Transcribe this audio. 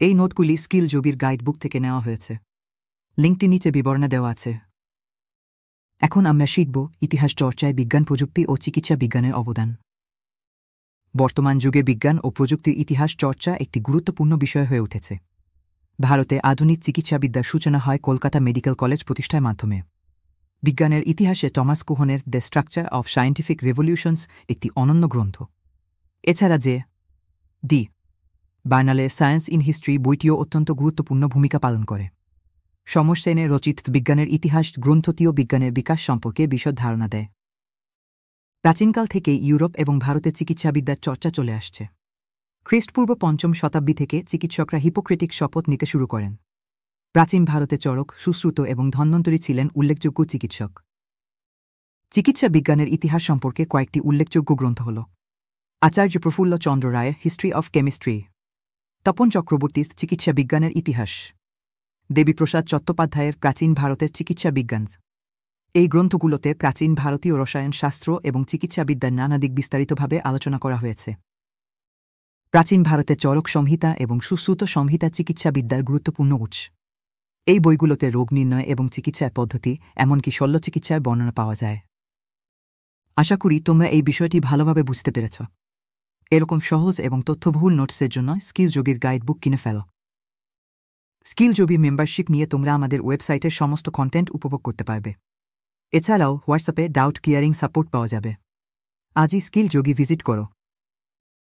এই নোটগুলি স্কিল যোগীর গাইডবুক থেকে নেওয়া হয়েছে। লিঙ্কটি নিচে বিবরণে দেওয়া আছে। এখন আমরা শিখব ইতিহাস চর্চায় বিজ্ঞান প্রযুক্তি ও চিকিৎসা বিজ্ঞানের অবদান। বর্তমান যুগে বিজ্ঞান ও প্রযুক্তির ইতিহাস চর্চা একটি গুরুত্বপূর্ণ বিষয় হয়ে উঠেছে। ভারতে আধুনিক চিকিৎসাবিদ্যার সূচনা হয় কলকাতা মেডিকেল কলেজ প্রতিষ্ঠার মাধ্যমে। বিজ্ঞানের ইতিহাসে টমাস কুহনের the structure of scientific revolutions একটি অনন্য গ্রন্থ। এছাড়া ডি বার্নালের সায়েন্স ইন হিস্ট্রি বইটিও অত্যন্ত গুরুত্বপূর্ণ ভূমিকা পালন করে। সমরসেনের রচিত বিজ্ঞানের ইতিহাস গ্রন্থটিও বিজ্ঞানের বিকাশ সম্পর্কে বিশদ ধারণা দেয়। প্রাচীনকাল থেকেই ইউরোপ এবং ভারতে চিকিৎসাবিদ্যার চর্চা চলে আসছে। খ্রিস্টপূর্ব ৫ম শতাব্দী থেকে চিকিৎসকরা হিপোক্রেটিক শপথ নিতে শুরু করেন। প্রাচীন ভারতে চরক, সুশ্রুত এবং ধন্বন্তরী ছিলেন উল্লেখযোগ্য চিকিৎসক। চিকিৎসা বিজ্ঞানের ইতিহাস সম্পর্কে কয়েকটি উল্লেখযোগ্য গ্রন্থ হল আচার্য প্রফুল্ল চন্দ্র রায়ের হিস্ট্রি অফ কেমিস্ট্রি, তপন চক্রবর্তীর চিকিৎসা বিজ্ঞানের ইতিহাস, দেবীপ্রসাদ চট্টোপাধ্যায়ের প্রাচীন ভারতের চিকিৎসা বিজ্ঞান। এই গ্রন্থগুলোতে প্রাচীন ভারতীয় রসায়ন শাস্ত্র এবং চিকিৎসাবিদ্যার নানা দিক বিস্তারিতভাবে আলোচনা করা হয়েছে। প্রাচীন ভারতে চরক সংহিতা এবং সুশ্রুত সংহিতা চিকিৎসাবিদ্যার গুরুত্বপূর্ণ উৎস। এই বইগুলোতে রোগ নির্ণয় এবং চিকিৎসার পদ্ধতি, এমনকি শল্যচিকিৎসার বর্ণনা পাওয়া যায়। আশা করি তোমরা এই বিষয়টি ভালোভাবে বুঝতে পেরেছ। এরকম সহজ এবং তথ্যবহুল নোটসের জন্য স্কিল যোগীর গাইডবুক কিনে ফেলো। স্কিল যোগী মেম্বারশিপ নিয়ে তোমরা আমাদের ওয়েবসাইটের সমস্ত কন্টেন্ট উপভোগ করতে পারবে। এছাড়াও হোয়াটসঅ্যাপে ডাউট ক্লিয়ারিং সাপোর্ট পাওয়া যাবে। আজই স্কিল যোগী ভিজিট করো।